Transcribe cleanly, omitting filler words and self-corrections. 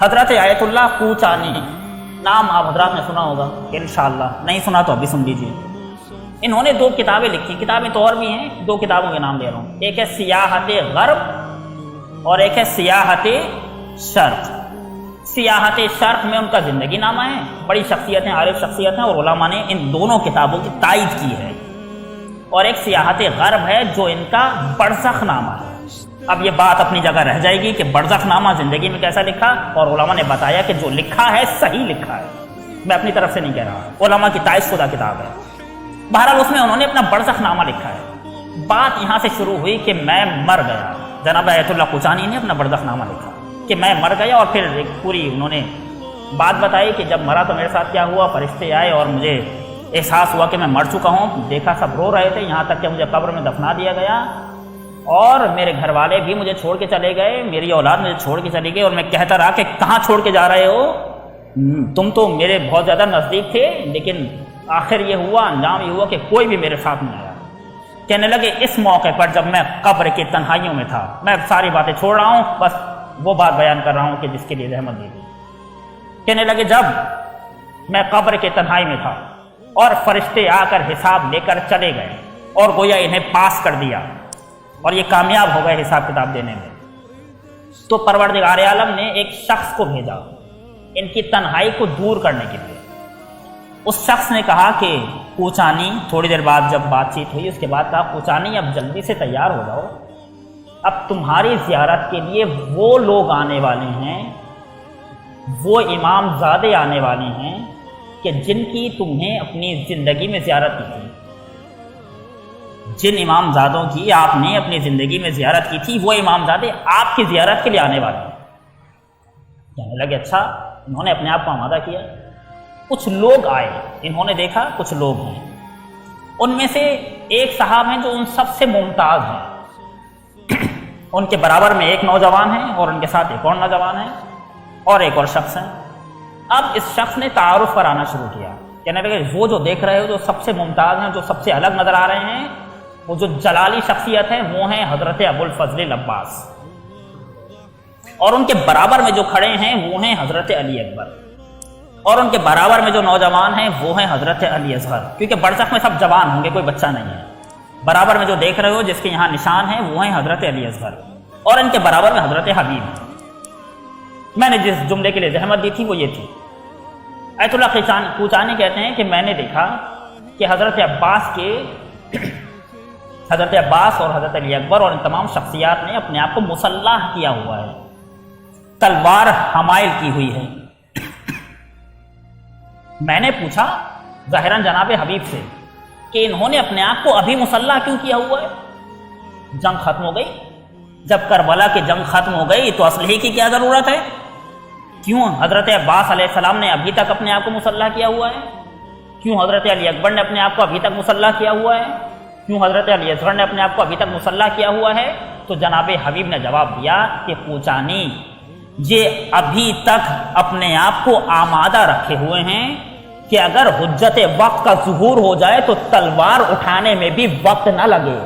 حضرت آیت اللہ کوچانی، نام آپ حضرات نے سنا ہوگا انشاءاللہ، نہیں سنا تو ابھی سن لیجیے۔ انہوں نے 2 کتابیں لکھی، کتابیں تو اور بھی ہیں، 2 کتابوں کے نام لے رہا ہوں، ایک ہے سیاحت غرب اور ایک ہے سیاحت شرق۔ سیاحت شرق میں ان کا زندگی نامہ ہے، بڑی شخصیت ہیں، عارف شخصیت ہیں، اور علماء نے ان دونوں کتابوں کی تائید کی ہے۔ اور ایک سیاحت غرب ہے جو ان کا برزخ نامہ ہے۔ اب یہ بات اپنی جگہ رہ جائے گی کہ برزخ نامہ زندگی میں کیسا لکھا، اور علماء نے بتایا کہ جو لکھا ہے صحیح لکھا ہے، میں اپنی طرف سے نہیں کہہ رہا، علماء کی تائید شدہ کتاب ہے۔ بہرحال اس میں انہوں نے اپنا برزخ نامہ لکھا ہے۔ بات یہاں سے شروع ہوئی کہ میں مر گیا، جناب آیت اللہ کوچانی نے اپنا برزخ نامہ لکھا کہ میں مر گیا، اور پھر ایک پوری انہوں نے بات بتائی کہ جب مرا تو میرے ساتھ کیا ہوا، فرشتے آئے اور مجھے احساس ہوا کہ میں مر چکا ہوں، دیکھا سب رو رہے تھے، یہاں تک کہ مجھے قبر میں دفنا دیا گیا، اور میرے گھر والے بھی مجھے چھوڑ کے چلے گئے، میری اولاد مجھے چھوڑ کے چلی گئی، اور میں کہتا رہا کہ کہاں چھوڑ کے جا رہے ہو، تم تو میرے بہت زیادہ نزدیک تھے، لیکن آخر یہ ہوا، انجام یہ ہوا کہ کوئی بھی میرے ساتھ نہیں آیا۔ کہنے لگے اس موقع پر جب میں قبر کی تنہائیوں میں تھا، میں ساری باتیں چھوڑ رہا ہوں، بس وہ بات بیان کر رہا ہوں کہ جس کے لیے رحمت دی گئی۔ کہنے لگے جب میں قبر کے تنہائی میں تھا اور فرشتے آ کر حساب لے کر چلے گئے، اور گویا انہیں پاس کر دیا، اور یہ کامیاب ہو گئے حساب کتاب دینے میں، تو پروردگار عالم نے ایک شخص کو بھیجا ان کی تنہائی کو دور کرنے کے لیے۔ اس شخص نے کہا کہ کوچانی، تھوڑی دیر بعد جب بات چیت ہوئی اس کے بعد کہا کوچانی اب جلدی سے تیار ہو جاؤ، اب تمہاری زیارت کے لیے وہ لوگ آنے والے ہیں، وہ امام زادے آنے والے ہیں کہ جن کی تمہیں اپنی زندگی میں زیارت کی تھی، جن امام زادوں کی آپ نے اپنی زندگی میں زیارت کی تھی، وہ امام زادے آپ کی زیارت کے لیے آنے والے ہیں۔ کہنے لگے اچھا، انہوں نے اپنے آپ کو آمادہ کیا، کچھ لوگ آئے، انہوں نے دیکھا کچھ لوگ ہیں، ان میں سے ایک صاحب ہیں جو ان سب سے ممتاز ہیں، ان کے برابر میں ایک نوجوان ہے، اور ان کے ساتھ ایک اور نوجوان ہے، اور ایک اور شخص ہے۔ اب اس شخص نے تعارف کرانا شروع کیا، کہنے لگے وہ جو دیکھ رہے ہو جو سب سے ممتاز ہیں، جو سب سے الگ نظر آ رہے ہیں، وہ جو جلالی شخصیت ہے وہ ہیں حضرت ابوالفضل العباس، اور ان کے برابر میں جو کھڑے ہیں وہ ہیں حضرت علی اکبر، اور ان کے برابر میں جو نوجوان ہیں وہ ہیں حضرت علی اصغر، کیونکہ برزخ میں سب جوان ہوں گے، کوئی بچہ نہیں ہے۔ برابر میں جو دیکھ رہے ہو جس کے یہاں نشان ہیں وہ ہیں حضرت علی اصغر، اور ان کے برابر میں حضرت حبیب ہیں۔ میں نے جس جملے کے لیے زحمت دی تھی وہ یہ تھی، آیت اللہ کوچانی کہتے ہیں کہ میں نے دیکھا کہ حضرت عباس اور حضرت علی اکبر اور ان تمام شخصیات نے اپنے آپ کو مسلح کیا ہوا ہے، تلوار حمائل کی ہوئی ہے۔ میں نے پوچھا ظاہراً جناب حبیب سے کہ انہوں نے اپنے آپ کو ابھی مسلح کیوں کیا ہوا ہے، جنگ ختم ہو گئی، جب کربلا کی جنگ ختم ہو گئی تو اسلحے کی کیا ضرورت ہے، کیوں حضرت عباس علیہ السلام نے ابھی تک اپنے آپ کو مسلح کیا ہوا ہے، کیوں حضرت علی اکبر نے اپنے آپ کو ابھی تک مسلح کیا ہوا ہے، کیوں حضرت علی اصغر نے اپنے آپ کو ابھی تک مسلح کیا ہوا ہے؟ تو جناب حبیب نے جواب دیا کہ کوچانی یہ ابھی تک اپنے آپ کو آمادہ رکھے ہوئے ہیں کہ اگر حجت وقت کا ظہور ہو جائے تو تلوار اٹھانے میں بھی وقت نہ لگے۔